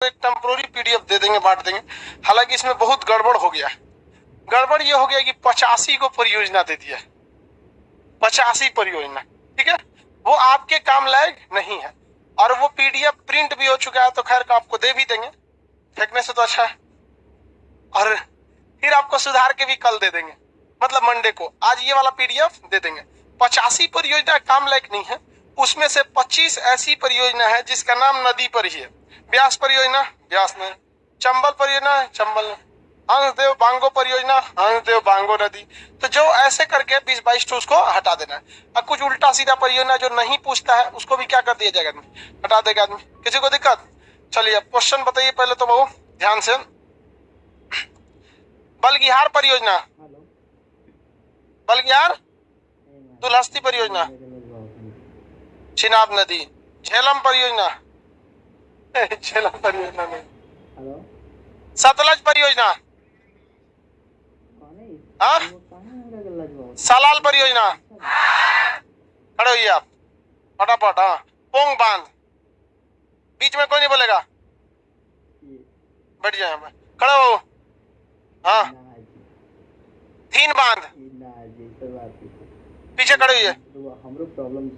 एक temporary PDF दे देंगे, बांट देंगे। हालांकि इसमें बहुत गड़बड़ हो गया है। गड़बड़ ये हो गया कि 85 को परियोजना दे दिया, 85 परियोजना, ठीक है, वो आपके काम लायक नहीं है। और वो पीडीएफ प्रिंट भी हो चुका है, तो खैर आपको दे भी देंगे, फेंकने से तो अच्छा है। और फिर आपको सुधार के भी कल दे देंगे, मतलब मंडे को। आज ये वाला पीडीएफ दे देंगे। 85 परियोजना काम लायक नहीं है, उसमें से 25 ऐसी परियोजना है जिसका नाम नदी पर ही है। ब्यास परियोजना ब्यास में, चंबल परियोजना चंबल में, हंसदेव बांगो परियोजना हंसदेव बांगो नदी। तो जो ऐसे करके 20-22 तो उसको हटा देना है। और कुछ उल्टा सीधा परियोजना जो नहीं पूछता है उसको भी क्या कर दिया जाएगा, हटा देगा आदमी। किसी को दिक्कत? चलिए अब क्वेश्चन बताइए पहले तो बहु ध्यान से। बलगिहार परियोजना, बलगिहार दुलहस्ती परियोजना, चिनाब नदी, झेलम परियोजना झेलम परियोजना नहीं, सतलज परियोजना, हाँ, सलाल परियोजना, खड़े होइए आप फटाफट। हाँ, पोंग बांध, बीच में कोई नहीं बोलेगा, बैठ जाए, खड़े हो। हाँ, तीन बांध, पीछे खड़े हुई है,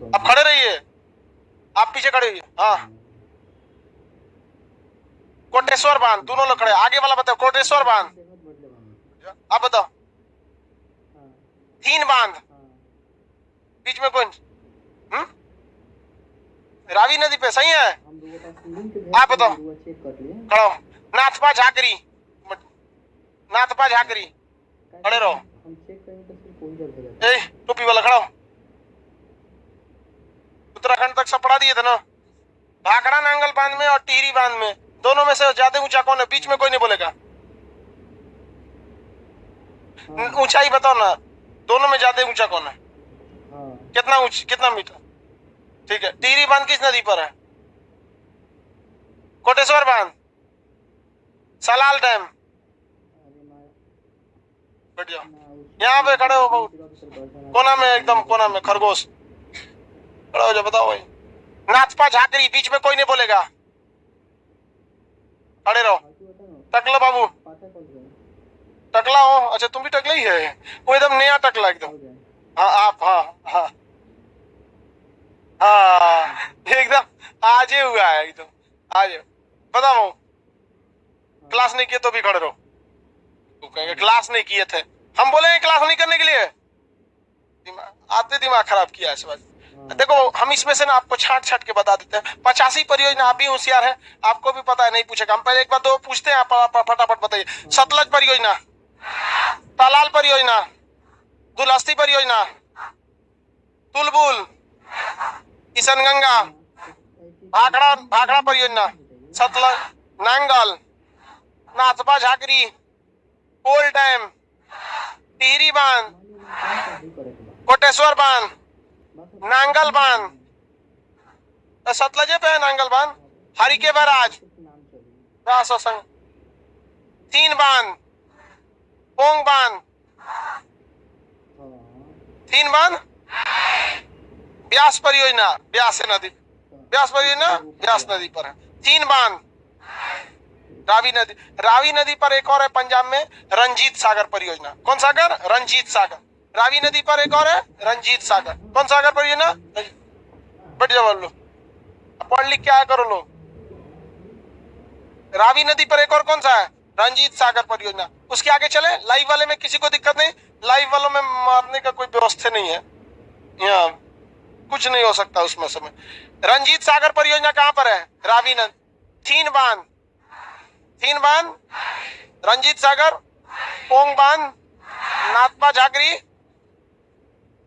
अब खड़े रहिए, आप पीछे खड़े हुई। हाँ, कोटेश्वर बांध, दोनों लोग खड़े। आगे वाला बताओ, कोटेश्वर बांध, आप बताओ। तीन बांध, बीच में कौन? रावी नदी पे, सही है, आप बताओ। खड़ो, नाथपा झाकरी, नाथपा झाकरी, खड़े रहो। टोपी वाला खड़ा हो। उत्तराखंड तक सब पढ़ा दिए थे ना। भाखड़ा नांगल बांध में और टिहरी बांध में, दोनों में से ज्यादा ऊंचा कौन है? बीच में कोई नहीं बोलेगा, ऊंचाई बताओ ना, दोनों में ज्यादा ऊंचा कौन है? कितना ऊंचा, कितना मीटर? ठीक है, टिहरी बांध किस नदी पर है? कोटेश्वर बांध, सलाल डैम, बैठ जाओ, यहाँ पे खड़े हो बहुत कोना में, एकदम कोना में खरगोश, खड़ा हो जाओ, बताओ भाई। नाथपा झाकरी, बीच में कोई नहीं बोलेगा, खड़े रहो। टकला बाबू, टकला हो? अच्छा तुम भी टकला ही है, वो एकदम नया टकला एकदम। हाँ आप, हाँ हाँ हाँ, एकदम आज ही हुआ है एकदम, आज। बताओ, क्लास नहीं किए तो भी खड़े रहो। तो कहेंगे क्लास नहीं किए थे, हम बोलेंगे क्लास नहीं करने के लिए। दिमाग खराब किया है इस बात। देखो हम इसमें से ना आपको छांट छांट के बता देते हैं। 85 परियोजना, आप भी होशियार है, आपको भी पता है, नहीं पूछेगा। हम पहले एक बार दो पूछते हैं, आप फटाफट बताइए। सतलज परियोजना, तालाल परियोजना, दुलहस्ती परियोजना, तुलबुल, किशनगंगा, भाखड़ा परियोजना, सतलज, नांगल, नाथपा झाकरी, कोल डैम, टिहरी बांध, कोटेश्वर बांध, नांगल बांध, सतलजे पे है नांगल बांध, हरिके बैराज, तीन बांध, पोंग बांध, तीन बांध, ब्यास परियोजना, ब्यास नदी, ब्यास परियोजना ब्यास नदी पर है। तीन बांध, रावी नदी, रावी नदी पर एक और है पंजाब में, रंजीत सागर परियोजना। कौन सागर? रंजीत सागर। रावी नदी पर एक और है, रंजीत सागर। कौन सागर परियोजना? बैठ जाओ लो, पढ़ लिख के आया करो लोग। रावी नदी पर एक और कौन सा है? रंजीत सागर परियोजना। उसके आगे चले, लाइव वाले में किसी को दिक्कत नहीं, लाइव वालों में मारने का कोई व्यवस्था नहीं है, यहाँ कुछ नहीं हो सकता उसमें समय। रंजीत सागर परियोजना कहाँ पर है? रावी नदी। तीन बांध, तीन बांध, रंजीत सागर, पोंग बांध, नाथपा झाकरी,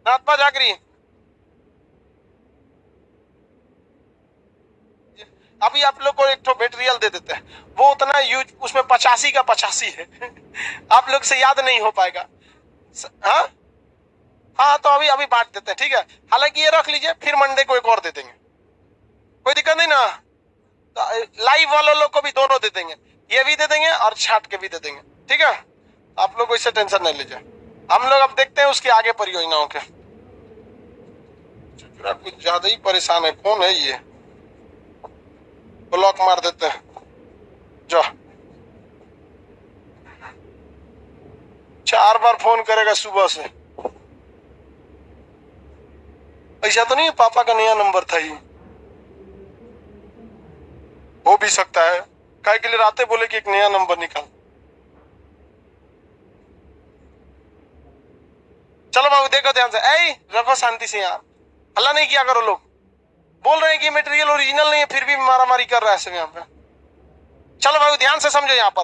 नाथपा झाकरी। अभी आप लोग को एक तो मटेरियल दे देते हैं, वो उतना यूज, उसमें 85 का 85 है आप लोग से याद नहीं हो पाएगा। हाँ हाँ, तो अभी अभी बांट देते हैं, ठीक है। हालांकि ये रख लीजिए, फिर मंडे को एक और दे देंगे, कोई दिक्कत नहीं ना। तो लाइव वालों लोग को भी दोनों दे देंगे, ये भी दे देंगे और छाट के भी दे देंगे, ठीक है। आप लोग इससे टेंशन नहीं लीजिए। हम लोग अब देखते हैं उसके आगे परियोजनाओं के। कुछ ज्यादा ही परेशान है, कौन है ये? ब्लॉक मार देते हैं। जो 4 बार फोन करेगा सुबह से। ऐसा तो नहीं पापा का नया नंबर था ये, हो भी सकता है। काय के लिए रातें बोले कि एक नया नंबर निकाल। चलो बाबू देखो ध्यान से, ऐ रखो शांति से यार, हल्ला नहीं किया करो। लोग बोल रहे हैं कि मटेरियल ओरिजिनल नहीं है फिर भी मारामारी कर रहा है सब यहाँ पे। चलो बाबू ध्यान से समझो। यहाँ पर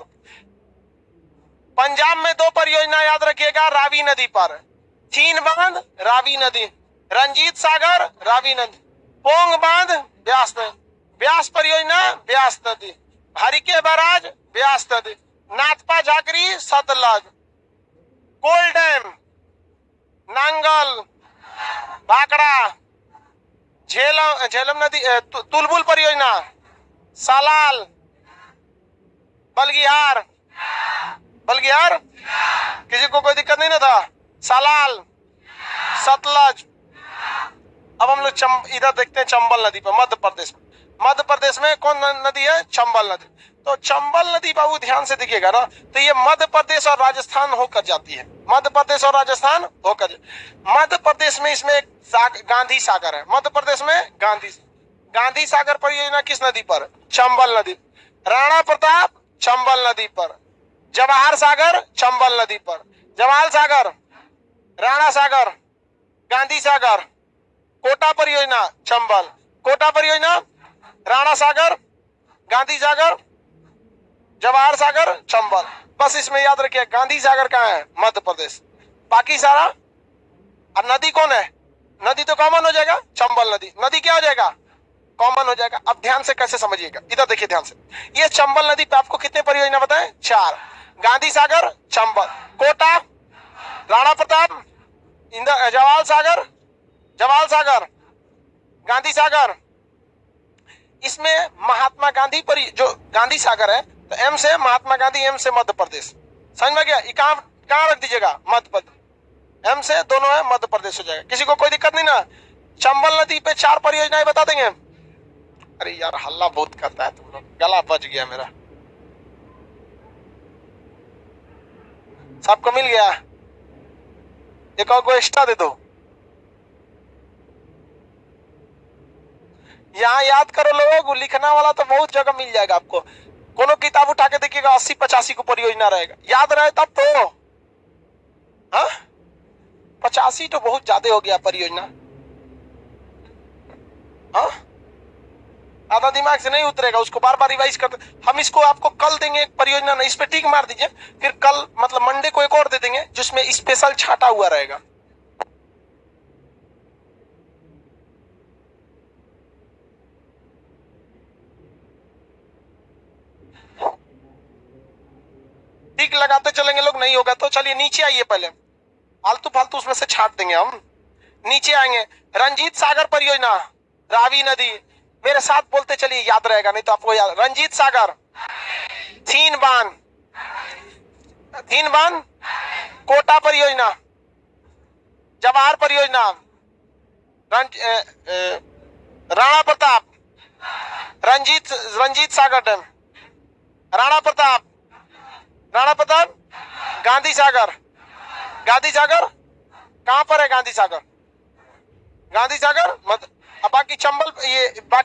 पंजाब में 2 परियोजना याद रखिएगा रावी नदी पर, चीन बांध रावी नदी, रंजीत सागर रावी नदी, पोंग बांध ब्यास नदी, ब्यास परियोजना ब्यास नदी, हरिके बैराज ब्यास नदी, नाथपा झाकरी सतलज, कोल डैम, नांगल, भाखड़ा, झेलम नदी, तुलबुल परियोजना, सालाल, बलगिहार, बलगिहार किसी को कोई दिक्कत नहीं ना था, सालाल, सतलज। अब हम लोग इधर देखते हैं चंबल नदी पर, मध्य प्रदेश में। मध्य प्रदेश में कौन नदी है? चंबल नदी। तो चंबल नदी बाबू ध्यान से देखिएगा ना, तो ये मध्य प्रदेश और राजस्थान होकर जाती है, मध्य प्रदेश और राजस्थान होकर। मध्य प्रदेश में इसमें एक गांधी सागर है, मध्य प्रदेश में गांधी सागर परियोजना किस नदी पर? चंबल नदी। राणा प्रताप चंबल नदी पर, जवाहर सागर चंबल नदी पर, जवाहर सागर, राणा सागर, गांधी सागर, कोटा परियोजना चंबल, कोटा परियोजना राणा सागर, गांधी सागर, जवाहर सागर, चंबल। बस इसमें याद रखिए गांधी सागर कहाँ है? मध्य प्रदेश। बाकी सारा और नदी कौन है? नदी तो कॉमन हो जाएगा, चंबल नदी। नदी क्या हो जाएगा? कॉमन हो जाएगा। अब ध्यान से कैसे समझिएगा, इधर देखिए ध्यान से। ये चंबल नदी पे आपको कितने परियोजना बताएं? 4। गांधी सागर, चंबल, कोटा, राणा प्रताप, जवाहर सागर, गांधी सागर। इसमें महात्मा गांधी पर जो गांधी सागर है, तो एम से महात्मा गांधी, एम से मध्य प्रदेश। समझ में गया? ये कहाँ रख दीजिएगा? मध्य प्रदेश। एम से दोनों है, मध्य प्रदेश हो जाएगा। किसी को कोई दिक्कत नहीं ना? चंबल नदी पे 4 परियोजनाएं बता देंगे। अरे यार हल्ला बहुत करता है तुम लोग, गला बच गया मेरा। सबको मिल गया? एक और को एक्स्ट्रा दे दो। यहाँ याद करो लोग, लिखना वाला तो बहुत जगह मिल जाएगा आपको। कोनो किताब उठा के देखिएगा 80-85 को परियोजना रहेगा, याद रहे तब तो। हाँ 85 तो बहुत ज्यादा हो गया परियोजना। हाँ आधा दिमाग से नहीं उतरेगा, उसको बार बार रिवाइज करते। हम इसको आपको कल देंगे एक परियोजना, नहीं इस पे टिक मार दीजिए, फिर कल मतलब मंडे को एक और दे देंगे जिसमें स्पेशल छाटा हुआ रहेगा। टिक लगाते चलेंगे लोग, नहीं होगा तो चलिए नीचे आइए। पहले फालतू फालतू उसमें से छाट देंगे हम। नीचे आएंगे, रंजीत सागर परियोजना रावी नदी। मेरे साथ बोलते चलिए, याद रहेगा, नहीं तो आपको याद। रंजीत सागर, थीन बांध, कोटा परियोजना, जवाहर परियोजना, राणा प्रताप, रंजीत सागर डैम, राणा प्रताप, गांधी सागर कहां पर है? गांधी सागर मत। अब बाकी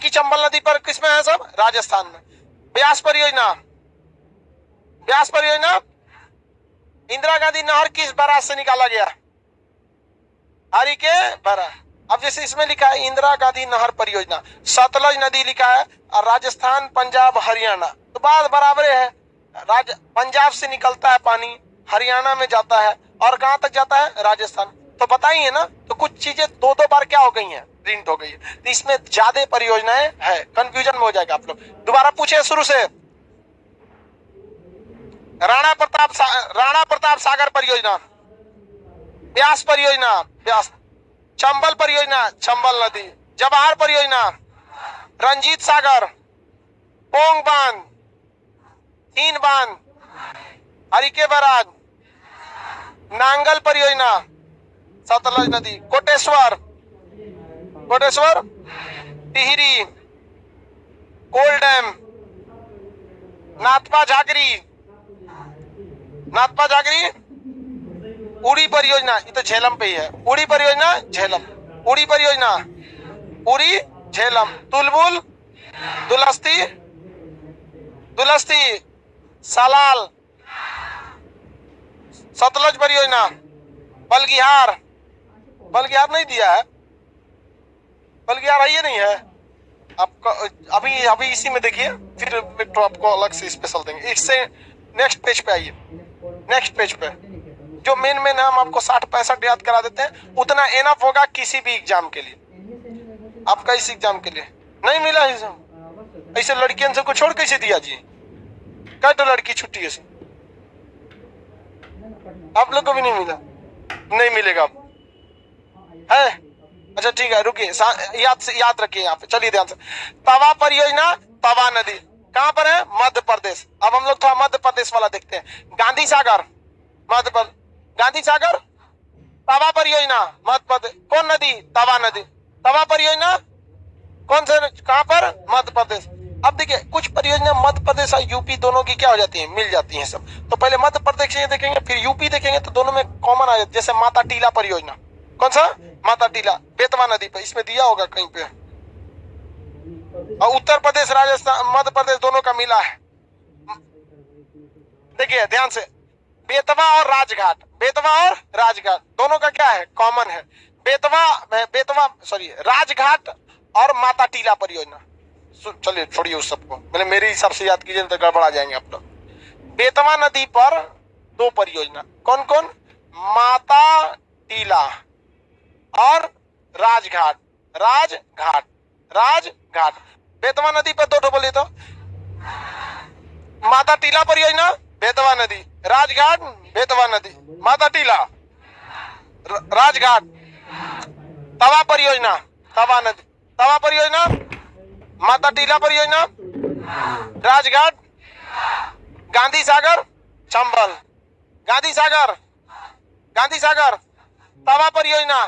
चंबल नदी पर किसमें है? सब राजस्थान में। ब्यास परियोजना इंदिरा गांधी नहर किस बैराज से निकाला गया? हरिके बैराज। अब जैसे इसमें लिखा है इंदिरा गांधी नहर परियोजना, सतलज नदी लिखा है, और राजस्थान, पंजाब, हरियाणा, तो बात बराबर है। पंजाब से निकलता है पानी, हरियाणा में जाता है, और कहां तक जाता है? राजस्थान। तो बताइए ना, तो कुछ चीजें 2-2 बार क्या हो गई हैं? प्रिंट हो गई है। तो इसमें ज्यादा परियोजनाएं है, कंफ्यूजन में हो जाएगा आप लोग। दोबारा पूछे शुरू से। राणा प्रताप सागर परियोजना, ब्यास परियोजना, चंबल परियोजना, चंबल नदी, जवाहर परियोजना, रंजीत सागर, पोंग बांध, तीन बांध, हरिके बैराज, नांगल परियोजना, सतलज नदी, कोटेश्वर, टिहरी, कोल डैम, नाथपा झाकरी, नाथपा झाकरी, उड़ी परियोजना, ये तो झेलम पे ही है। उड़ी परियोजना झेलम, उड़ी परियोजना, उड़ी झेलम, तुलबुल, दुलस्ती, दुलस्ती, सलाल, सतलज परियोजना, बलगिहार, बलगिहार नहीं दिया है, बलगिहार ये नहीं है आपको। अभी अभी इसी में देखिए, फिर तो आपको अलग से स्पेशल देंगे। इससे नेक्स्ट पेज पे आइए, नेक्स्ट पेज पे जो मेन मेन हम आपको 60-65 याद करा देते हैं, उतना एनफ होगा किसी भी एग्जाम के लिए। आपका इस एग्जाम के लिए नहीं मिला एग्जाम, ऐसे लड़कियों से को छोड़ कैसे दिया जी? क्या तो लड़की छुट्टी है, आप लोग को भी नहीं मिला, नहीं मिलेगा अब है। अच्छा ठीक है, रुकिए, याद रखिए यहाँ पे, चलिए ध्यान से। तवा परियोजना, तवा नदी कहाँ पर है? मध्य प्रदेश। अब हम लोग थोड़ा मध्य प्रदेश वाला देखते हैं। गांधी सागर, मध्य प्रदेश, गांधी सागर, तवा परियोजना मध्य प्रदेश। कौन नदी? तवा नदी। तवा परियोजना कौन से, कहाँ पर? मध्य प्रदेश। अब देखिए, कुछ परियोजना मध्य प्रदेश और यूपी दोनों की क्या हो जाती है? मिल जाती है सब। तो पहले मध्य प्रदेश देखेंगे, फिर यूपी देखेंगे, तो दोनों में कॉमन आ जाती है। जैसे माता टीला परियोजना, कौन सा? माता टीला, बेतवा नदी पे, इसमें दिया होगा कहीं पे। और उत्तर प्रदेश, राजस्थान, मध्य प्रदेश दोनों का मिला है। देखिए ध्यान से, बेतवा और राजघाट, बेतवा और राजघाट दोनों का क्या है? कॉमन है। बेतवा सॉरी, राजघाट और माता टीला परियोजना। चलिए छोड़िए उस सबको, मैंने मेरे हिसाब से याद कीजिए, तो गड़बड़ा जाएंगे आप लोग। बेतवा नदी पर 2 परियोजना, कौन कौन? माता टीला और राजघाट, राजघाट, राजघाट। बेतवा नदी पर 2 बोले तो माता टीला परियोजना, बेतवा नदी, राजघाट, बेतवा नदी, माता टीला, राजघाट। तवा परियोजना, तवा नदी, तवा परियोजना, माता टीला परियोजना, राजघाट, गांधी सागर, चंबल, गांधी सागर, गांधी सागर, तवा परियोजना,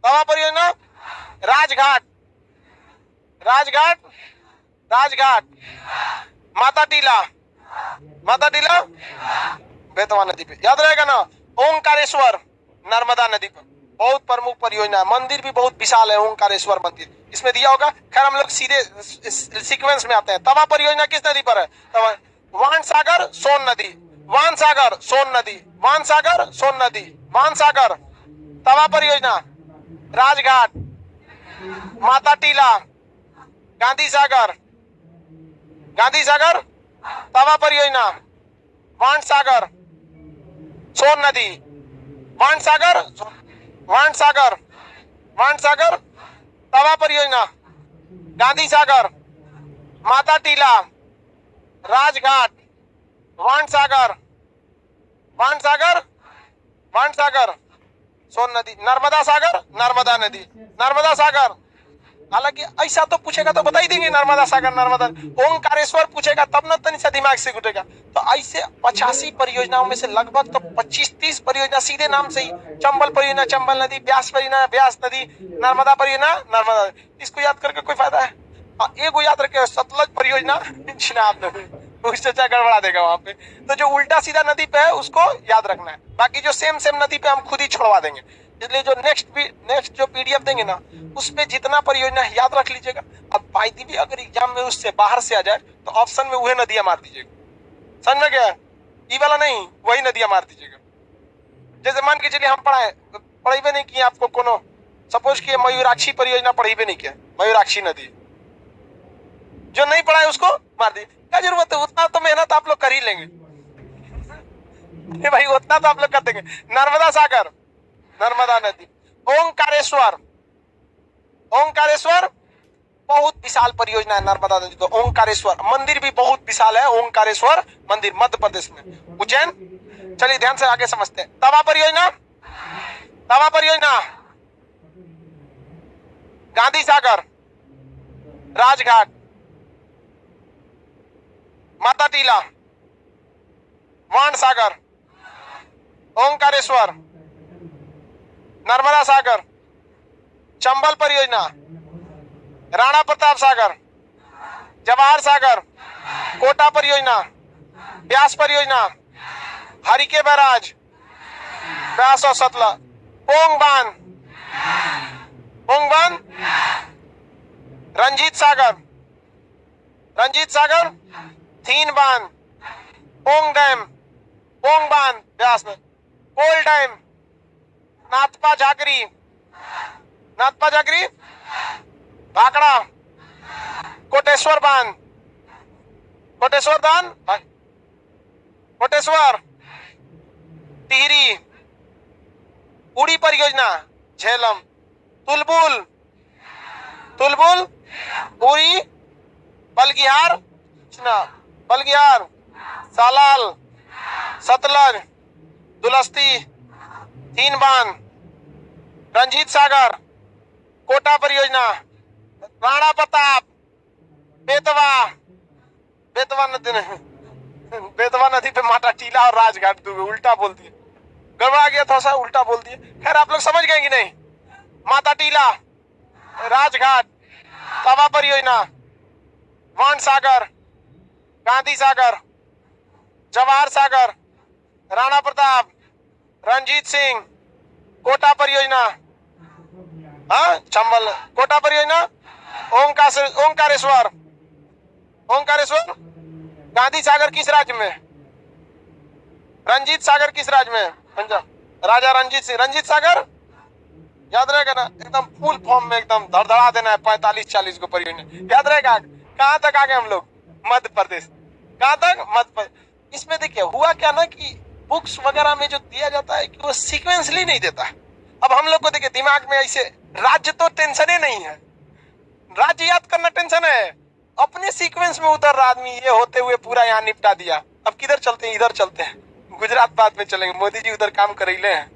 तवा परियोजना, राजघाट, राजघाट, राजघाट, माता टीला, माता टीला, बेतवा नदी पे। याद रहेगा ना? ओंकारेश्वर, नर्मदा नदी पर बहुत प्रमुख परियोजना है। मंदिर भी बहुत विशाल है, ओंकारेश्वर मंदिर, इसमें दिया होगा। खैर हम लोग सीधे सीक्वेंस में आते हैं। तवा परियोजना किस नदी पर है? तवा, वान सागर, सोन नदी, वान सागर, सोन नदी, वान सागर, सोन नदी, वान सागर। तवा परियोजना, राजघाट, माता टीला, गांधी सागर, गांधी सागर, तवा परियोजना, वान सागर, सोन नदी, वान सागर, वान सागर, वान सागर, तवा परियोजना, गांधी सागर, माता टीला, राजघाट, वान सागर, वान सागर, वान सागर, सोन नदी, नर्मदा सागर, नर्मदा नदी, नर्मदा सागर। हालांकि ऐसा तो पूछेगा तो बता ही देंगे, नर्मदा सागर, नर्मदा। ओंकारेश्वर पूछेगा तब ना तनिक सा दिमाग से घुटेगा। तो ऐसे 85 परियोजनाओं में से लगभग तो 25-30 परियोजना सीधे नाम से ही, चंबल परियोजना, चंबल नदी, ब्यास परियोजना, ब्यास नदी, नर्मदा परियोजना, नर्मदा। इसको याद करके कोई फायदा है? एगो याद रखे, सतलज परियोजना, उससे गड़बड़ा देगा वहां पे। तो जो उल्टा सीधा नदी पे है उसको याद रखना है, बाकी जो सेम सेम नदी पे हम खुद ही छोड़वा देंगे। इसलिए जो नेक्स्ट जो पीडीएफ देंगे ना, उसमें जितना परियोजना याद रख लीजिएगा। अब बाई दी भी अगर एग्जाम में उससे बाहर से आ जाए तो ऑप्शन में वही नदियां मार दीजिएगा। समझ में गया? ये वाला नहीं, वही नदियां मार दीजिएगा। जैसे मान के चलिए हम पढ़ेबे नहीं किए आपको कोनो, सपोज किए मयूराक्षी परियोजना पढ़ेबे नहीं किया, मयूराक्षी नदी, जो नहीं पढ़ा है उसको मार दी। क्या जरूरत है? उतना तो मेहनत आप लोग कर ही लेंगे भाई, उतना तो आप लोग कर देंगे। नर्मदा सागर, नर्मदा नदी, ओंकारेश्वर, ओंकारेश्वर बहुत विशाल परियोजना है नर्मदा नदी। तो ओंकारेश्वर मंदिर भी बहुत विशाल है, ओंकारेश्वर मंदिर मध्य प्रदेश में, उज्जैन। चलिए ध्यान से आगे समझते हैं। तवा परियोजना, तवा परियोजना, गांधी सागर, राजघाट, माता टीला, वाण सागर, ओंकारेश्वर, नर्मदा सागर, चंबल परियोजना, राणा प्रताप सागर, जवाहर सागर, कोटा परियोजना, ब्यास परियोजना, हरिके बैराज, ब्यास और सतलज, पोंग बांध, पोंग बांध, रंजीत सागर, रंजीत सागर, थीन बांध, पोंग डैम, पोंग बांध ब्यास में, कोल डैम, नाथपा झाकरी, नाथपा झाकरी, भाखड़ा, कोटेश्वर बांध, कोटेश्वर बांध, कोटेश्वर, टिहरी, उड़ी परियोजना, झेलम, तुलबुल, तुलबुल, उड़ी, बलगिहार, बलगिहार, सालाल, सतलज, दुलस्ती, तीन बांध, रंजीत सागर, कोटा परियोजना, राणा प्रताप, बेतवा, बेतवा नदी नहीं, बेतवा नदी पे माता टीला और राजघाट, उल्टा बोल दिए, गड़बड़ा गया थोड़ा सा, उल्टा बोल दिए। खैर आप लोग समझ गए कि नहीं? माता टीला, राजघाट, तवा परियोजना, वाण सागर, गांधी सागर, जवाहर सागर, राणा प्रताप, रंजीत सिंह, कोटा परियोजना, हाँ चंबल, कोटा परियोजना, ओंकारेश्वर, ओंकारेश्वर, गांधी सागर किस राज्य में? रंजीत सागर किस राज्य में? पंजाब, राजा रंजीत सिंह, रंजीत सागर याद रहेगा ना, एकदम फुल फॉर्म में एकदम धड़धड़ा देना है 45-40 को परियोजना, याद रहेगा। कहां तक आ गए हम लोग? मध्य प्रदेश, कहां तक? मध्य प्रदेश। इसमें देखिए हुआ क्या ना कि बुक्स वगैरह में जो दिया जाता है कि वो सीक्वेंसली नहीं देता। अब हम लोग को देखिए दिमाग में ऐसे, राज्य तो टेंशन ही नहीं है, राज्य याद करना टेंशन है, अपने सीक्वेंस में उतर रहा आदमी, ये होते हुए पूरा यहाँ निपटा दिया। अब किधर चलते हैं? इधर चलते हैं, गुजरात बाद में चलेंगे, मोदी जी उधर काम कर रहे हैं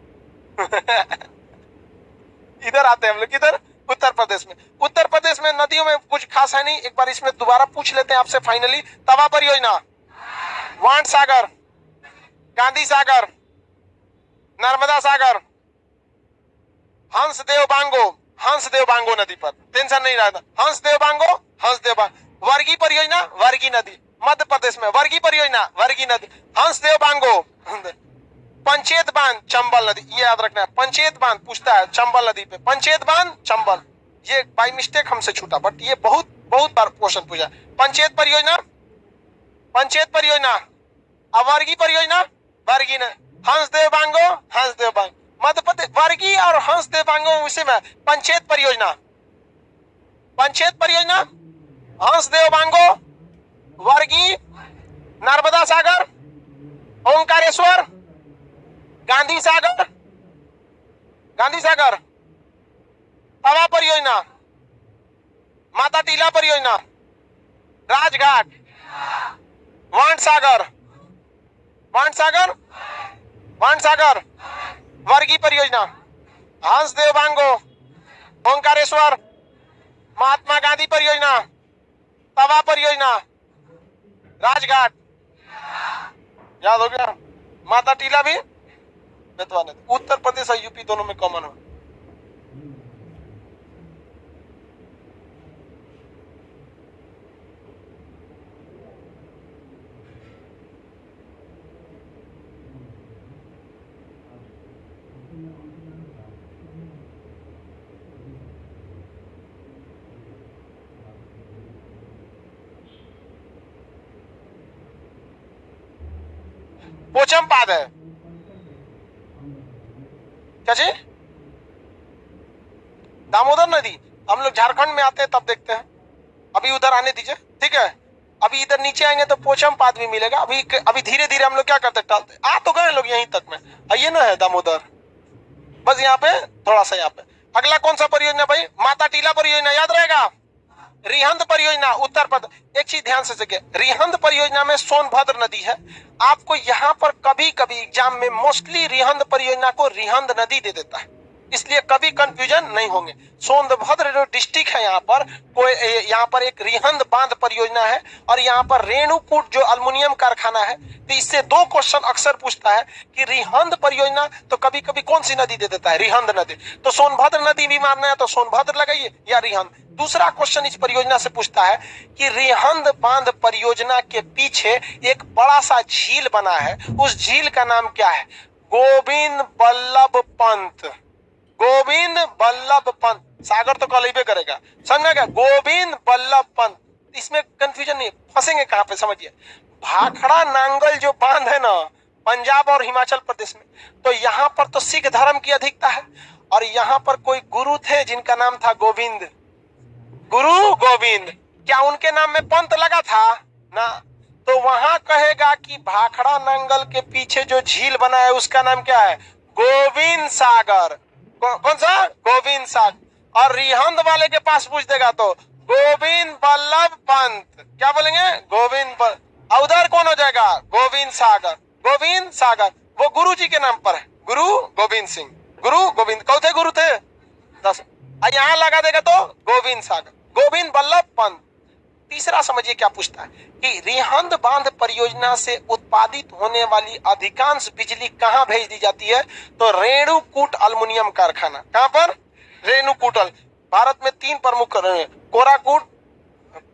इधर आते हैं हम लोग, किधर? उत्तर प्रदेश में। उत्तर प्रदेश में नदियों में कुछ खास है नहीं, एक बार इसमें दोबारा पूछ लेते हैं आपसे फाइनली। तवा परियोजना, वाण सागर, गांधी सागर, नर्मदा सागर, हंसदेव बांगो, हंसदेव बांगो नदी पर टेंशन नहीं रहता, हंसदेव बांगो, हंसदेव बांगो, वर्गी परियोजना, वर्गी नदी, मध्य प्रदेश में वर्गी परियोजना, वर्गी नदी, हंसदेव बांगो, पंचेत बांध, चंबल नदी, ये याद रखना है, पंचेत बांध पूछता है चंबल नदी पे, पंचेत बांध, चंबल, ये बाय मिस्टेक हमसे छूटा, बट ये बहुत बार क्वेश्चन पूछा। पंचेत परियोजना, पंचेत परियोजना, वर्गी परियोजना, वर्गी न, हंसदेव बांगो, हंसदेव बांगो, मध्य प्रदेश, वर्गी और हंसदेव बांगो उसी में, पंचेत परियोजना, पंचेत परियोजना, हंसदेव बांगो, वर्गी, नर्मदा सागर, ओंकारेश्वर, गांधी सागर, गांधी सागर, तवा परियोजना, माता टीला परियोजना, राजघाट, वाण सागर, वाण सागर, वाण सागर, वर्गी परियोजना, हंसदेव बांगो, ओंकारेश्वर, महात्मा गांधी परियोजना, तवा परियोजना, राजघाट, याद हो गया? माता टीला भी, बेतवा नदी। उत्तर प्रदेश और यूपी दोनों में कॉमन हो। पोचमपाद है क्या जी? दामोदर नदी। हम लोग झारखंड में आते हैं तब देखते हैं, अभी उधर आने दीजिए, ठीक है? अभी इधर नीचे आएंगे तो पोचमपाद भी मिलेगा। अभी धीरे धीरे हम लोग क्या करते, टालते आ तो गए लोग यहीं तक में। आइए ना, है दामोदर, बस यहाँ पे थोड़ा सा यहाँ पे। अगला कौन सा परियोजना भाई? माता टीला परियोजना, याद रहेगा? रिहंद परियोजना, उत्तर प्रदेश। एक चीज ध्यान से सीखे, रिहंद परियोजना में सोनभद्र नदी है। आपको यहाँ पर कभी कभी एग्जाम में मोस्टली रिहंद परियोजना को रिहंद नदी दे देता है, इसलिए कभी कंफ्यूजन नहीं होंगे। सोनभद्र जो डिस्ट्रिक्ट है यहाँ पर एक रिहंद बांध परियोजना है और यहाँ पर रेणुकूट जो अल्युमिनियम कारखाना है। तो इससे दो क्वेश्चन अक्सर पूछता है कि रिहंद परियोजना तो कभी कभी कौन सी नदी दे देता है, रिहंद नदी। तो सोनभद्र नदी भी मानना है तो सोनभद्र लगाइए या रिहंद। दूसरा क्वेश्चन इस परियोजना से पूछता है कि रिहंद बांध परियोजना के पीछे एक बड़ा सा झील बना है, उस झील का नाम क्या है? गोविंद बल्लभ पंत। गोविंद बल्लभ पंत, सागर तो कल ही पे करेगा, समझा क्या? गोविंद बल्लभ पंत। इसमें कंफ्यूजन नहीं, फंसेंगे कहां पे समझिए। भाखड़ा नांगल जो बांध है ना पंजाब और हिमाचल प्रदेश में, तो यहाँ पर तो सिख धर्म की अधिकता है और यहाँ पर कोई गुरु थे जिनका नाम था गोविंद, गुरु गोविंद। क्या उनके नाम में पंत लगा था ना? तो वहां कहेगा कि भाखड़ा नांगल के पीछे जो झील बना है उसका नाम क्या है? गोविंद सागर। कौन सा? गोविंद सागर। और रिहंद वाले के पास पूछ देगा तो गोविंद बल्लभ पंत। क्या बोलेंगे? गोविंद और उधर कौन हो जाएगा? गोविंद सागर। गोविंद सागर वो गुरु जी के नाम पर है, गुरु गोविंद सिंह, गुरु गोविंद। कौन थे गुरु थे? 10। यहां लगा देगा तो गोविंद सागर, गोविंद बल्लभ पंत। तीसरा समझिए क्या पूछता है कि रिहंद बांध परियोजना से उत्पादित होने वाली अधिकांश बिजली कहां भेज दी जाती है? तो रेणुकूट अल्युमिनियम कारखाना। कहां पर? रेणुकूट। भारत में 3 प्रमुख, कोराकूट,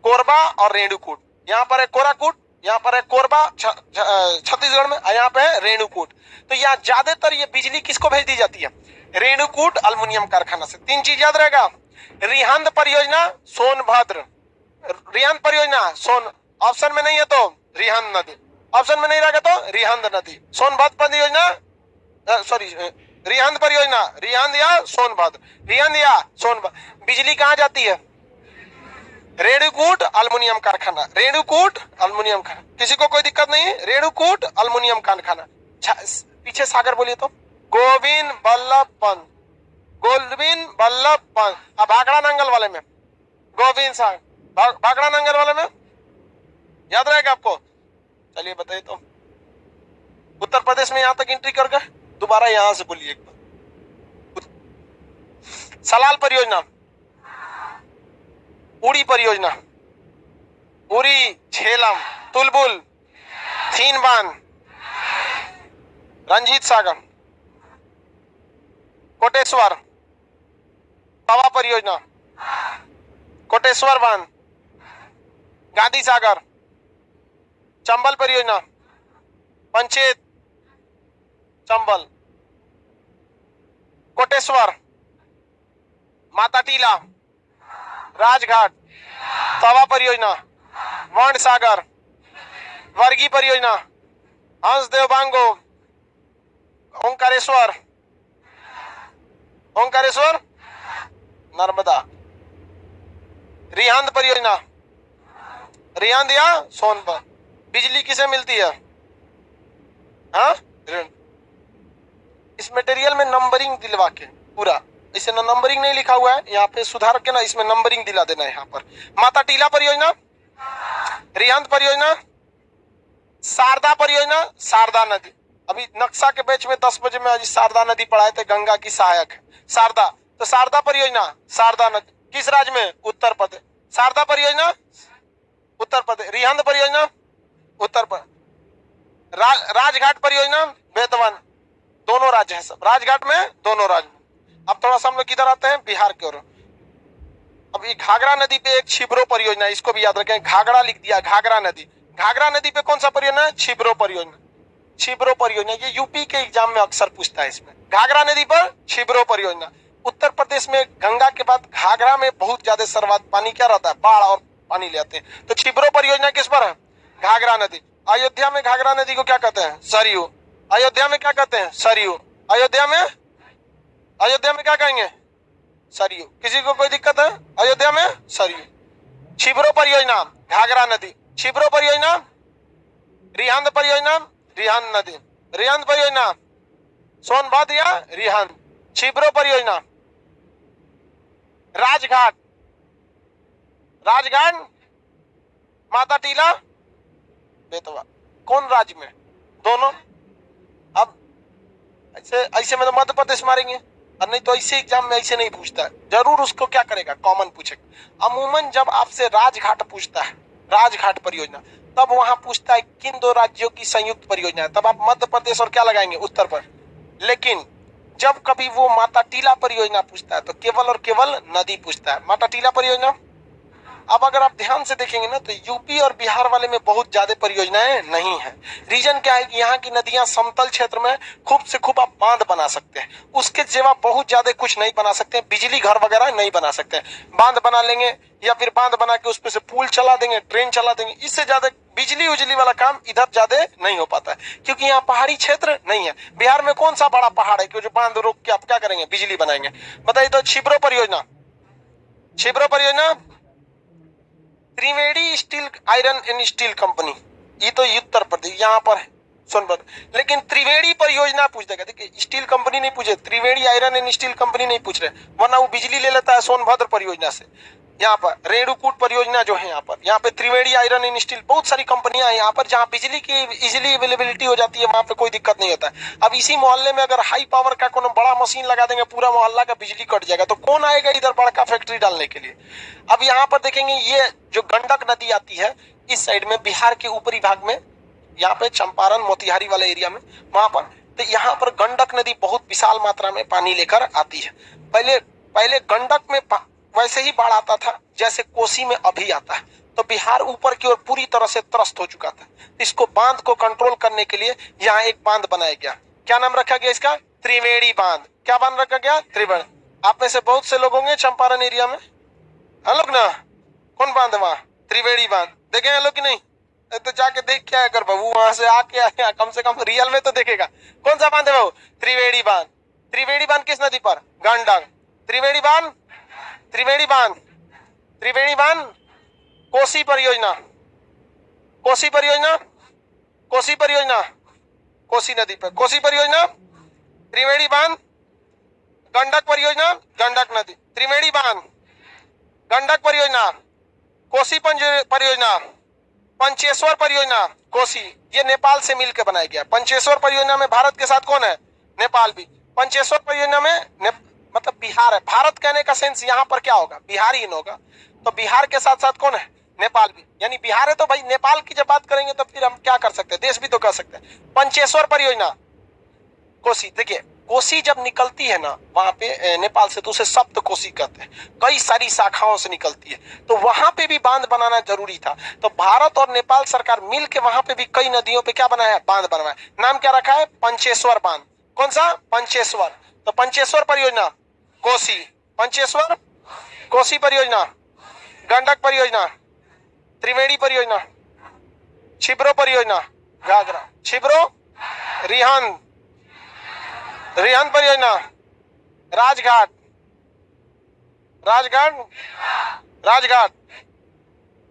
कोरबा और रेणुकूट। यहाँ पर है कोराकूट, यहाँ पर है कोरबा छत्तीसगढ़ में, यहाँ पे है रेणुकूट। तो यहाँ ज्यादातर ये बिजली किसको भेज दी जाती है? रेणुकूट अल्युमिनियम कारखाना से। 3 चीज याद रहेगा। रिहंद परियोजना सोनभद्र, रिहंद परियोजना सोन, ऑप्शन में नहीं है तो रिहंद नदी, ऑप्शन में नहीं रहेगा तो रिहंद नदी। सोनभद्र परियोजना, सॉरी रिहंद परियोजना, रिहंद या सोनभद्र, रिहंद या सोनभद्र। बिजली कहाँ जाती है? रेणुकूट अल्युमिनियम कारखाना, रेणुकूट अल्युमिनियम कारखाना। किसी को कोई दिक्कत नहीं? रेणुकूट अल्युमिनियम कारखाना। पीछे सागर बोलिए तो गोविंद बल्लभ पंत, गोविंद बल्लभ पंत। अब भाखड़ा नांगल वाले में गोविंद सागर, भाखड़ा नांगल वाले में याद रहेगा आपको? चलिए बताइए तो। उत्तर प्रदेश में यहां तक एंट्री कर गए, दोबारा यहां से बोलिए एक बार। सलाल परियोजना, उड़ी परियोजना, उड़ी, झेलम, तुलबुल, थीन बांध, रंजीत सागर, कोटेश्वर, तवा परियोजना, कोटेश्वर बांध, गांधी सागर, चंबल परियोजना, पंचेत, चंबल, कोटेश्वर, माता टीला, राजघाट, तवा परियोजना, वर्ण सागर, वर्गी परियोजना, हंसदेव बांगो, ओंकारेश्वर, ओंकारेश्वर, नर्मदा। रिहंद परियोजना, रिहंद या सोनभद्र। बिजली किसे मिलती है? हाँ, इस मटेरियल में नंबरिंग दिलवा के पूरा, इसे ना नंबरिंग नहीं लिखा हुआ है, यहाँ पे सुधार के ना इसमें नंबरिंग दिला देना है। यहाँ पर माता टीला परियोजना, रिहंद परियोजना, शारदा परियोजना, शारदा नदी। अभी नक्शा के बैच में 10 बजे में आज शारदा नदी पढ़ाए थे, गंगा की सहायक है शारदा। तो शारदा परियोजना, शारदा नदी किस राज्य में? उत्तर प्रदेश। शारदा परियोजना उत्तर प्रदेश, रिहंद परियोजना उत्तर प्रदेश, राजघाट परियोजना बेतवन, दोनों राज्य है सब, राजघाट में दोनों राज्य में। अब थोड़ा सा हम लोग किधर आते हैं? बिहार की ओर। अब ये घाघरा नदी पे एक छिबरो परियोजना, इसको भी याद रखें, घाघरा लिख दिया, घाघरा नदी। घाघरा नदी पे कौन सा परियोजना है? छिबरो परियोजना, छिबरो परियोजना। ये यूपी के एग्जाम में अक्सर पूछता है इसमें। घाघरा नदी पर छिबरो परियोजना। उत्तर प्रदेश में गंगा के बाद घाघरा में बहुत ज्यादा सर्वाधिक पानी क्या रहता है? बाढ़ और पानी ले आते हैं। तो छिबरो परियोजना किस पर है? घाघरा नदी। अयोध्या में घाघरा नदी को क्या कहते हैं? सरयू। अयोध्या में क्या कहते हैं? सरयू। अयोध्या में क्या कहेंगे? सरयू। किसी को कोई दिक्कत है? अयोध्या में सरयू। छिबरो परियोजना, घाघरा नदी। छिबरो परियोजना, रिहंद परियोजना, रिहंद नदी। रिहंद परियोजना, सोनभद्र या रिहंद। छिबरो परियोजना, राजघाट, राजघाट, माता टीला, बेतवा। कौन राज्य में? दोनों। अब ऐसे में तो मध्य प्रदेश मारेंगे, और नहीं तो ऐसे एग्जाम में ऐसे नहीं पूछता है, जरूर उसको क्या करेगा, कॉमन पूछेगा। अमूमन जब आपसे राजघाट पूछता है, राजघाट परियोजना, तब वहां पूछता है किन दो राज्यों की संयुक्त परियोजना है, तब आप मध्य प्रदेश और क्या लगाएंगे, उत्तर प्रदेश। लेकिन जब कभी वो माता टीला परियोजना पूछता है तो केवल और केवल नदी पूछता है, माता टीला परियोजना। अब अगर आप ध्यान से देखेंगे ना तो यूपी और बिहार वाले में बहुत ज्यादा परियोजनाएं नहीं है। रीजन क्या है कि यहाँ की नदियां समतल क्षेत्र में खूब से खूब आप बांध बना सकते हैं, उसके सिवा बहुत ज्यादा कुछ नहीं बना सकते हैं, बिजली घर वगैरह नहीं बना सकते हैं। बांध बना लेंगे या फिर बांध बना के उसपे से पुल चला देंगे, ट्रेन चला देंगे, इससे ज्यादा बिजली उजली वाला काम इधर ज्यादा नहीं हो पाता है, क्योंकि यहाँ पहाड़ी क्षेत्र नहीं है। बिहार में कौन सा बड़ा पहाड़ है कि जो बांध रोक के आप क्या करेंगे, बिजली बनाएंगे, बताइए। तो छिब्रो परियोजना, छिब्रो परियोजना, Triveni steel iron and steel company, ये तो उत्तर प्रदेश यहाँ पर है, सोनभद्र। लेकिन त्रिवेणी परियोजना पूछ देगा, देखिए स्टील कंपनी नहीं पूछे, त्रिवेणी आयरन एंड स्टील कंपनी नहीं पूछ रहे, वरना वो बिजली ले लेता है सोनभद्र परियोजना से। यहाँ पर रेणुकूट परियोजना जो है, यहाँ पे त्रिवेणी आयरन एंड स्टील, बहुत सारी कंपनियां हैं यहाँ पर जहाँ बिजली की इजिली अवेलेबिलिटी हो जाती है, वहां पे कोई दिक्कत नहीं होता है। अब इसी मोहल्ले में अगर हाई पावर का कोनो बड़ा मशीन लगा देंगे, पूरा मोहल्ला का बिजली कट जाएगा, तो कौन आएगा इधर बड़का फैक्ट्री डालने के लिए। अब यहाँ पर देखेंगे ये जो गंडक नदी आती है इस साइड में, बिहार के ऊपरी भाग में, यहाँ पे चंपारण मोतिहारी वाले एरिया में, वहां पर, तो यहाँ पर गंडक नदी बहुत विशाल मात्रा में पानी लेकर आती है। पहले गंडक में वैसे ही बाढ़ आता था जैसे कोसी में अभी आता है, तो बिहार ऊपर की ओर पूरी तरह से त्रस्त हो चुका था। इसको बांध को कंट्रोल करने के लिए यहाँ एक बांध बनाया गया, क्या नाम रखा गया इसका, त्रिवेणी बांध। क्या बांध रखा गया, त्रिवेणी। आप में से बहुत से लोग होंगे चंपारण एरिया में, हम लोग ना, कौन बांध है वहां, त्रिवेणी बांध, देखे हैं लोग कि नहीं, तो जाके देख के आया कर बाबू, वहां से आके आया, कम से कम रियल में तो देखेगा कौन सा बांध है बाबू, त्रिवेणी बांध। त्रिवेणी बांध किस नदी पर, गंडक। त्रिवेणी बांध, त्रिवेणी बांध, त्रिवेणी बांध, कोसी परियोजना, कोसी परियोजना, कोसी परियोजना, कोसी नदी पर कोसी परियोजना, त्रिवेणी बांध, गंडक परियोजना, गंडक नदी, त्रिवेणी बांध, गंडक परियोजना, कोसी परियोजना, पंचेश्वर परियोजना, कोसी, ये नेपाल से मिलकर बनाया गया। पंचेश्वर परियोजना में भारत के साथ कौन है, नेपाल भी। पंचेश्वर परियोजना में मतलब बिहार है, भारत कहने का सेंस यहाँ पर क्या होगा, बिहार ही होगा, तो बिहार के साथ साथ कौन है, नेपाल भी, यानी बिहार है तो भाई नेपाल की जब बात करेंगे तो फिर हम क्या कर सकते हैं, देश भी तो कर सकते हैं। पंचेश्वर परियोजना, कोसी, देखिए कोसी जब निकलती है ना वहां पे नेपाल से, तो उसे सप्त कोसी कहते हैं, कई सारी शाखाओं से निकलती है, तो वहां पे भी बांध बनाना जरूरी था। तो भारत और नेपाल सरकार मिल के वहां पे भी कई नदियों पे क्या बनाया, बांध बनवाया। नाम क्या रखा है, पंचेश्वर बांध। कौन सा, पंचेश्वर। तो पंचेश्वर परियोजना, कोसी, पंचेश्वर, कोसी परियोजना, गंडक परियोजना, त्रिवेणी परियोजना, छिब्रो परियोजना, घाघरा, छिब्रो, रिहंद, रिहंद परियोजना, राजघाट, राजघाट, राजघाट,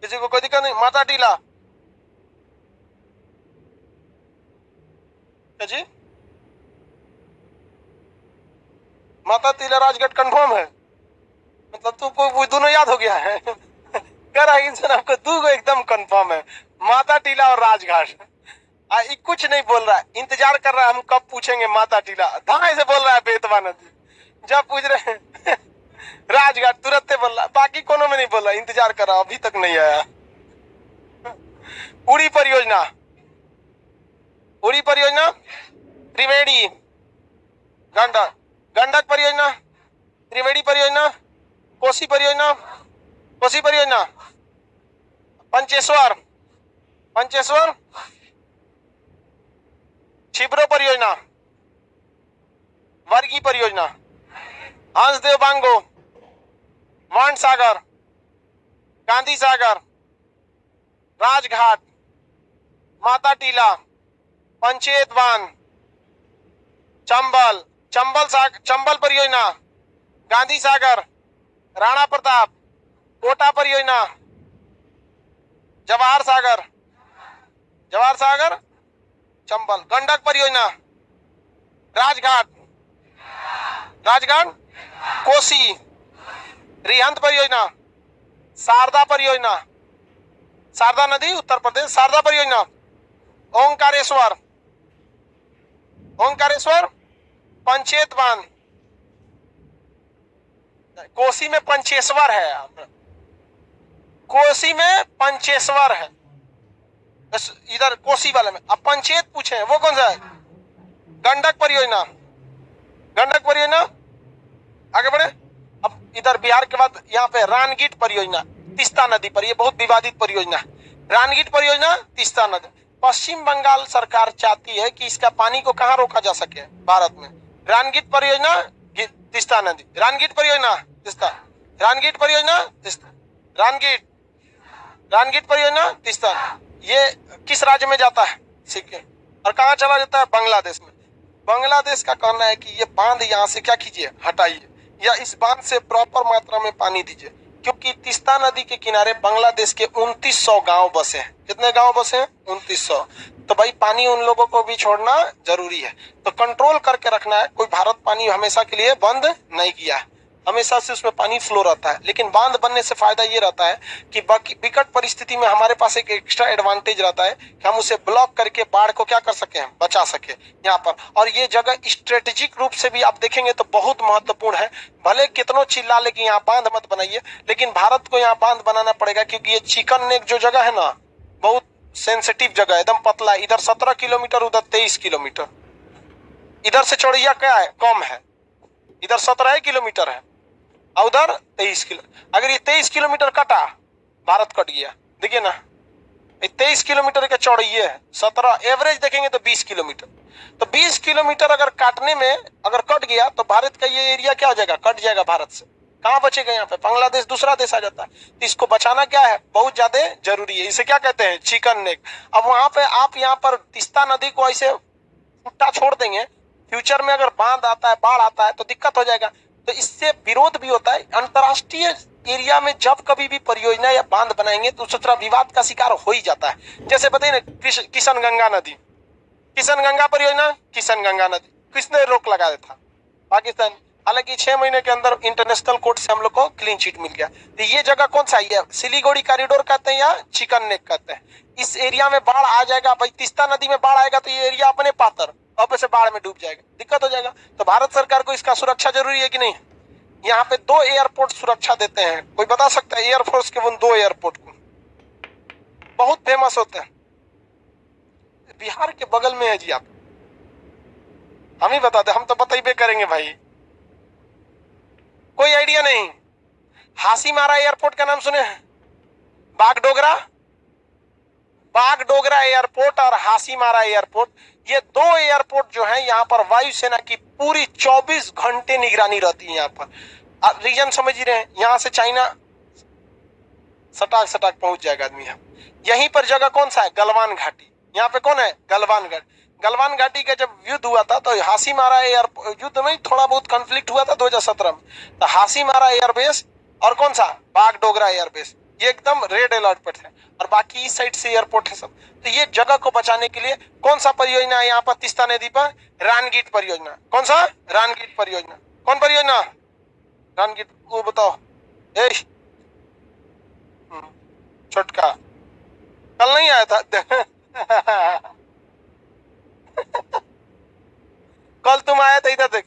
किसी को कोई दिक्कत नहीं, माता टीला, जी माता टीला राजघाट कंफर्म है, मतलब तुमको दोनों याद हो गया है कह रहा है आपको दो एकदम कंफर्म है, माता टीला और राजघाट। कुछ नहीं बोल रहा है, इंतजार कर रहा है हम कब पूछेंगे माता टीला, धाए से बोल रहा है बेतवा नदी, जब पूछ रहे हैं राजघाट तुरंत बोल रहा है, बाकी कोनो में नहीं बोल रहा, इंतजार कर रहा, अभी तक नहीं आया। उड़ी परियोजना, उड़ी परियोजना, त्रिवेणी, गंडक, गंडक परियोजना, त्रिवेणी परियोजना, कोसी परियोजना, कोसी परियोजना, पंचेश्वर, पंचेश्वर, छिब्रो परियोजना, वर्गी परियोजना, हंसदेव बांगो, वाण सागर, गांधी सागर, राजघाट, माता टीला, पंचेत बांध, चंबल, चंबल परियोजना, गांधी सागर, राणा प्रताप, कोटा परियोजना, जवाहर सागर, जवाहर सागर, चंबल, गंडक परियोजना, राजघाट, राजघाट, कोसी, रिहंद परियोजना, शारदा परियोजना, शारदा नदी उत्तर प्रदेश, शारदा परियोजना, ओंकारेश्वर, ओंकारेश्वर, पंचेत बांध, कोसी में पंचेश्वर है, कोसी में पंचेश्वर है इधर कोसी वाले में। अब पंचेत पूछे वो कौन सा है? गंडक परियोजना, गंडक परियोजना। आगे बढ़े। अब इधर बिहार के बाद यहाँ पे रानगीट परियोजना तीस्ता नदी पर, ये बहुत विवादित परियोजना। रानगीट परियोजना तीस्ता नदी। पश्चिम बंगाल सरकार चाहती है कि इसका पानी को कहाँ रोका जा सके भारत में। रानगीट परियोजना तीस्ता नदी, रानगीट परियोजना तीस्ता, रानगीट परियोजना तीस्ता, रानगीट, रानगीट परियोजना तीस्ता। ये किस राज्य में जाता है? सिक्किम। और कहाँ चला जाता है? बांग्लादेश में। बांग्लादेश का कहना है कि ये बांध यहाँ से क्या कीजिए, हटाइए, या इस बांध से प्रॉपर मात्रा में पानी दीजिए, क्योंकि तीस्ता नदी के किनारे बांग्लादेश के 2900 गांव बसे हैं। कितने गांव बसे हैं? 2900। तो भाई पानी उन लोगों को भी छोड़ना जरूरी है, तो कंट्रोल करके रखना है। कोई भारत पानी हमेशा के लिए बंद नहीं किया है, हमेशा से उसमें पानी फ्लो रहता है। लेकिन बांध बनने से फायदा ये रहता है कि बाकी विकट परिस्थिति में हमारे पास एक एक्स्ट्रा एडवांटेज रहता है कि हम उसे ब्लॉक करके बाढ़ को क्या कर सके, बचा सके यहाँ पर। और ये जगह स्ट्रेटेजिक रूप से भी आप देखेंगे तो बहुत महत्वपूर्ण है। भले कितनों चिल्ला ले कि यहाँ बांध मत बनाइए, लेकिन भारत को यहाँ बांध बनाना पड़ेगा, क्योंकि ये चिकन नेक जो जगह है ना, बहुत सेंसिटिव जगह है, एकदम पतला है। इधर 17 किलोमीटर, उधर 23 किलोमीटर। इधर से चौड़िया क्या है? कम है। इधर 17 किलोमीटर है और उधर 23 किलो। अगर ये 23 किलोमीटर कटा, भारत कट गया। देखिए ना, 23 किलोमीटर का चौड़ाई है, 17 एवरेज देखेंगे तो 20 किलोमीटर। तो 20 किलोमीटर अगर काटने में अगर कट गया तो भारत का ये एरिया क्या हो जाएगा? कट जाएगा भारत से। कहाँ बचेगा? यहाँ पे बांग्लादेश दूसरा देश आ जाता है। तो इसको बचाना क्या है, बहुत ज्यादा जरूरी है। इसे क्या कहते हैं? Chicken neck. अब वहां पे आप यहाँ पर तीस्ता नदी को ऐसे फुट्टा छोड़ देंगे, फ्यूचर में अगर बांध आता है, बाढ़ आता है तो दिक्कत हो जाएगा। तो इससे विरोध भी होता है। अंतरराष्ट्रीय एरिया में जब कभी भी परियोजना या बांध बनाएंगे तो उस तरह विवाद का शिकार हो ही जाता है। जैसे बताइए ना, किशन गंगा नदी, किशन गंगा परियोजना, किशन गंगा नदी किसने रोक लगाया था? पाकिस्तान। हालांकि 6 महीने के अंदर इंटरनेशनल कोर्ट से हम लोग को क्लीन चिट मिल गया। तो ये जगह कौन सा है? सिलीगुड़ी कॉरिडोर कहते हैं या चिकन नेक कहते हैं। इस एरिया में बाढ़ आ जाएगा भाई, तीस्ता नदी में बाढ़ आएगा तो ये एरिया अपने पातर अब से बाढ़ में डूब जाएगा, दिक्कत हो जाएगा। तो भारत सरकार को इसका सुरक्षा जरूरी है कि नहीं? यहाँ पे 2 एयरपोर्ट सुरक्षा देते हैं। कोई बता सकता है एयरफोर्स के उन 2 एयरपोर्ट को? बहुत फेमस होते हैं, बिहार के बगल में है जी। आप हम ही बताते, हम तो बताइए करेंगे भाई। कोई आइडिया नहीं? हासीमारा एयरपोर्ट का नाम सुने? बागडोगरा, बागडोगरा एयरपोर्ट और हासीमारा एयरपोर्ट, ये 2 एयरपोर्ट जो है यहाँ पर वायुसेना की पूरी 24 घंटे निगरानी रहती है। यहाँ पर रीजन समझ ही रहे हैं, यहाँ से चाइना सटाक सटाक पहुंच जाएगा आदमी। यहीं पर जगह कौन सा है? गलवान घाटी। यहाँ पे कौन है? गलवान घाटी। गलवान घाटी का जब युद्ध हुआ था तो हासीमारा एयरपोर्ट, युद्ध में थोड़ा बहुत कॉन्फ्लिक्ट हुआ था 2017 में, तो हासीमारा एयरबेस और कौन सा? बागडोगरा एयरबेस, ये एकदम रेड अलर्ट पर है। और बाकी इस साइड से एयरपोर्ट है सब। तो ये जगह को बचाने के लिए कौन सा परियोजना है यहाँ पर तीस्ता नदी पर? रानगीट परियोजना। कौन सा? रानगीट परियोजना। कौन परियोजना? रानगीट। वो बताओ ए छोटका, कल नहीं आया था कल तुम आया था इधर देख,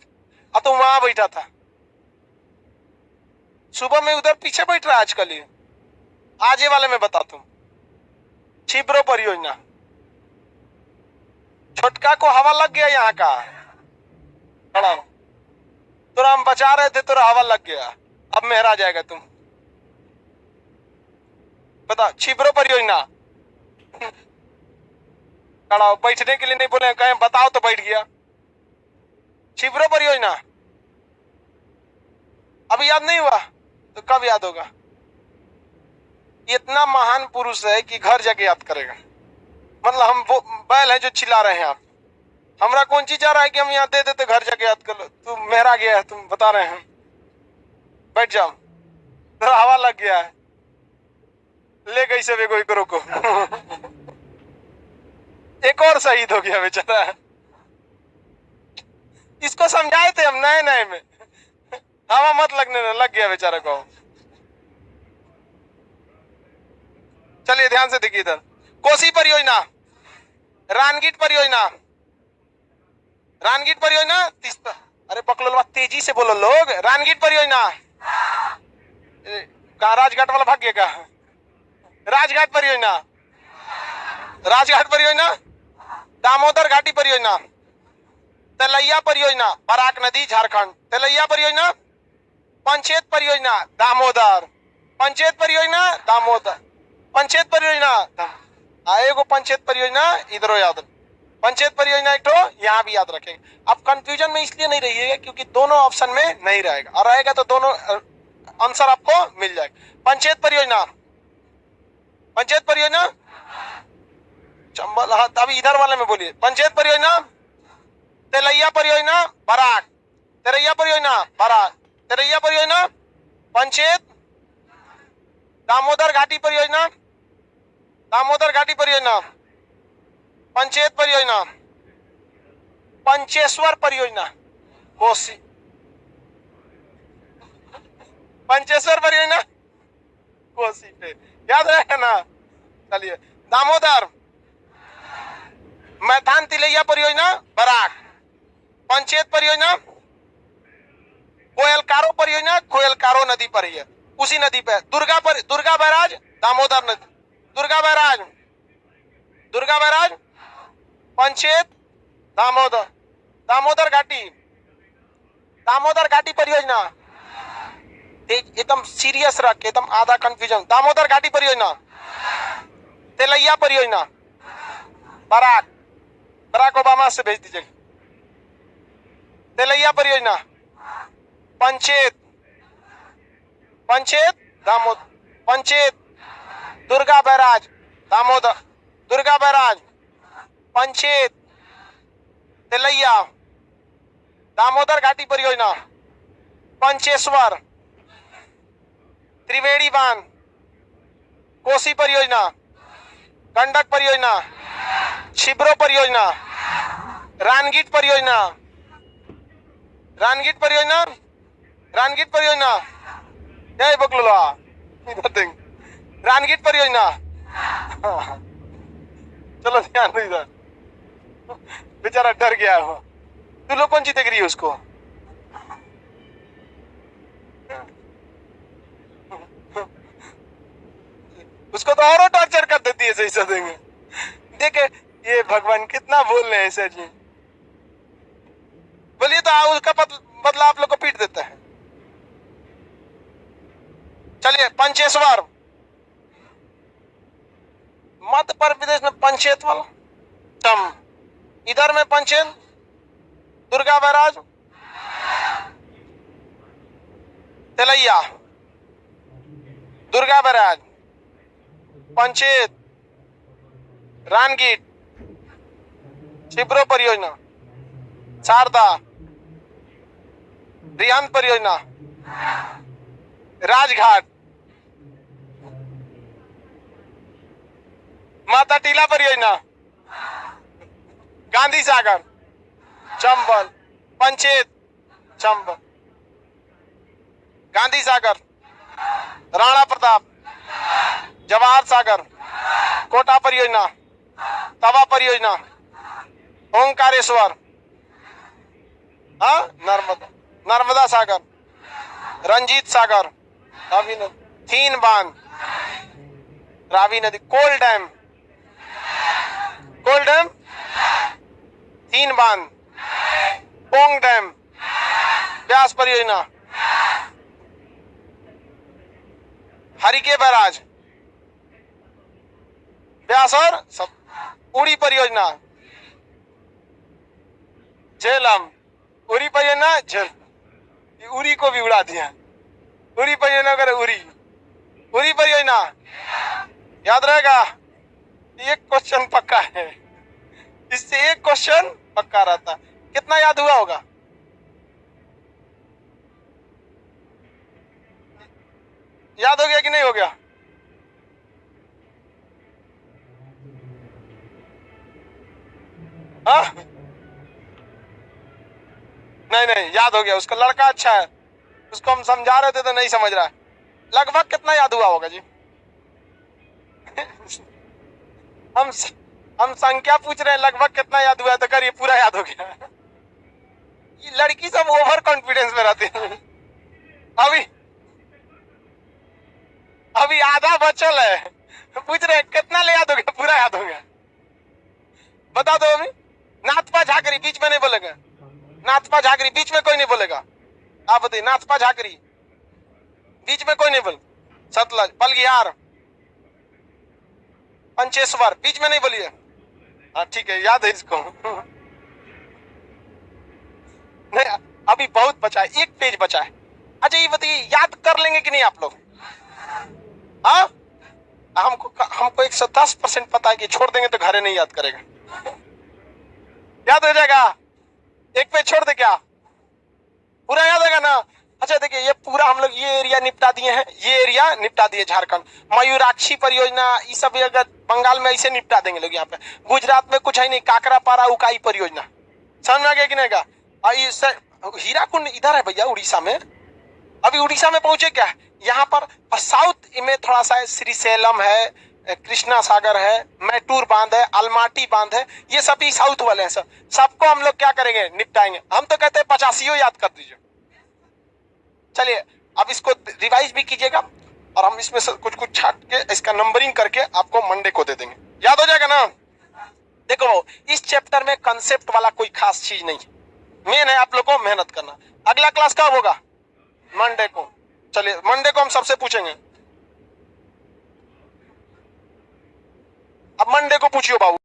और तुम वहां बैठा था। सुबह में उधर पीछे बैठ रहा है आजकल। ये आज ये वाले में बता, तुम छिब्रो परियोजना। छोटका को हवा लग गया यहाँ का, तो हम बचा रहे थे तो हवा लग गया, अब मेहरा जाएगा तुम। बता, छिब्रो परियोजना। खड़ा बैठने के लिए नहीं बोले, कहें बताओ तो बैठ गया। छिब्रो परियोजना अभी याद नहीं हुआ तो कब याद होगा? इतना महान पुरुष है कि घर जाके याद करेगा। मतलब हम वो बैल है जो चिल्ला रहे हैं। आप हमरा कौन चीज आ रहा है कि हम यहाँ दे देते घर जाके याद कर लो? तुम मेहरा गया है, तुम बता रहे हैं। बैठ जाओ, तो हवा लग गया है, ले गई सब एक को एक और शहीद हो गया बेचारा। इसको समझाए थे हम नए नए में, हवा मत लगने, लग गया बेचारा को। चलिए ध्यान से देखिए इधर, कोसी परियोजना, रानगीट परियोजना, रानगीट परियोजना तीस्ता। अरे पकड़ो, तेजी से बोलो लोग। रानगीट परियोजना, कहा राजघाट वाला भाग गया? कहा राजघाट परियोजना, राजघाट परियोजना, दामोदर घाटी परियोजना, तेलैया परियोजना बराक नदी झारखंड, तेलैया परियोजना, पंचेत परियोजना दामोदर, पंचेत परियोजना दामोदर, पंचेत परियोजना आएगो, पंचेत परियोजना इधरो याद, पंचेत परियोजना एक तो यहाँ भी याद रखेंगे। अब कंफ्यूजन में इसलिए नहीं रहिएगा क्योंकि दोनों ऑप्शन में नहीं रहेगा, और रहेगा तो दोनों आंसर आपको मिल जाएगा। पंचेत परियोजना, पंचेत परियोजना चंबल, हाँ अभी इधर वाले में बोलिए। पंचेत परियोजना, तेलैया परियोजना बराक, तेलैया परियोजना बराक, तेलैया परियोजना, पंचेत, दामोदर घाटी परियोजना, दामोदर घाटी परियोजना, पंचेत परियोजना, पंचेश्वर परियोजना कोसी, पंचेश्वर परियोजना कोसी पे याद रहेगा ना। चलिए दामोदर, मैथान तिलैया परियोजना बराक, पंचेत परियोजना, कोयलकारो परियोजना कोयलकारो नदी पर ही है, उसी नदी पे। दुर्गा बैराज दामोदर नदी, दुर्गा बैराज, दुर्गा बैराज, पंचेत, दामोदर, दामोदर घाटी, दामोदर घाटी परियोजना, एकदम सीरियस रख के, एकदम आधा कंफ्यूजन। दामोदर घाटी परियोजना, तेलैया परियोजना बराक, बराक ओबामा से भेज दीजिए। तेलैया परियोजना, पंचेत, पंचेत दामोदर, पंचेत, दुर्गा बैराज दामोदर, दुर्गा बैराज, पंचेत, तेलैया, दामोदर घाटी परियोजना, पंचेश्वर, त्रिवेणी बांध, कोसी परियोजना, गंडक परियोजना, छिब्रो परियोजना, रानगीट परियोजना, रानगीट परियोजना, रानगीट परियोजना, जय बकलोला, रानगीट परियोजना। चलो ध्यान दो इधर, बेचारा डर गया हो। तू लोग कौन सी देख रही है उसको? उसको तो और टॉर्चर कर देती है सही से देंगे। देखे ये भगवान कितना बोल रहे हैं सर जी, बोलिए तो उसका बदला आप लोग को पीट देता है। चलिए पंचेश्वर, मध्य प्रदेश में पंचेत वाला तम, इधर में पंचेत, दुर्गा बैराज, तेलैया, दुर्गा बैराज, पंचेत, रानगीट, छिब्रो परियोजना, शारदा, रियांत परियोजना, राजघाट, माता टीला परियोजना, गांधी सागर, चंबल, पंचेत, चंबल, गांधी सागर, राणा प्रताप, जवाहर सागर, कोटा परियोजना, तवा परियोजना, ओंकारेश्वर, हाँ नर्मदा, नर्मदा सागर, रंजीत सागर, रावी नदी, थीन बांध, रावी नदी, कोल डैम, कोल डैम, थीन बांध, पोंग डैम, ब्यास परियोजना, हरिके बैराज, ब्यास और सब, उड़ी परियोजना, झेलम, उरी परियोजना झेल, उरी को भी उड़ा दिया, उरी परियोजना करे उरी, उरी परियोजना याद रहेगा। एक क्वेश्चन पक्का है, इससे एक क्वेश्चन पक्का रहता। कितना याद हुआ होगा? याद हो गया कि नहीं हो गया? हाँ नहीं नहीं याद हो गया, उसका लड़का अच्छा है, उसको हम समझा रहे थे तो नहीं समझ रहा है। लगभग कितना याद हुआ होगा जी? हम संख्या पूछ रहे हैं, लगभग कितना याद हुआ, तो करिए पूरा याद हो गया। ये लड़की सब ओवर कॉन्फिडेंस में रहती है। अभी आधा बचल है, पूछ रहे कितना ले याद हो गया, पूरा याद हो गया, बता दो अभी। नाथपा झाकरी बीच में नहीं बोलेगा, नाथपा झाकरी बीच में कोई नहीं बोलेगा, आप बताइए। नाथपा झाकरी बीच में कोई नहीं बोल, सतलज, बलगियार, पंचेश्वर बीच में नहीं बोलिए। हाँ ठीक है, याद है इसको। नहीं अभी बहुत बचा है, एक पेज बचा है। अच्छा ये बताइए, याद कर लेंगे कि नहीं आप लोग? हाँ हमको 110% पता है कि छोड़ देंगे तो घरे नहीं याद करेगा। याद हो जाएगा? एक पेज छोड़ दे क्या, पूरा याद आएगा ना? अच्छा देखिए, ये पूरा हम लोग ये एरिया निपटा दिए हैं, ये एरिया निपटा दिए झारखंड। मयूराक्षी परियोजना ये सब अगर बंगाल में ऐसे निपटा देंगे लोग यहाँ पे। गुजरात में कुछ है नहीं, काकरापारा उकाई परियोजना, समझ में आ गया कि नहीं का? हीराकुंड इधर है भैया उड़ीसा में। अभी उड़ीसा में पहुंचे क्या? यहाँ पर साउथ में थोड़ा सा श्रीशैलम है, कृष्णा सागर है, मैटूर बांध है, अलमाटी बांध है, ये सभी साउथ वाले हैं। सर सबको हम लोग क्या करेंगे, निपटाएंगे। हम तो कहते हैं 85 याद कर दीजिए। चलिए अब इसको रिवाइज भी कीजिएगा और हम इसमें से कुछ कुछ छाट के इसका नंबरिंग करके आपको मंडे को दे देंगे। याद हो जाएगा ना? देखो इस चैप्टर में कंसेप्ट वाला कोई खास चीज नहीं, मेन है आप लोग को मेहनत करना। अगला क्लास कब होगा? मंडे को। चलिए मंडे को हम सबसे पूछेंगे। अब मंडे को पूछियो बाबू।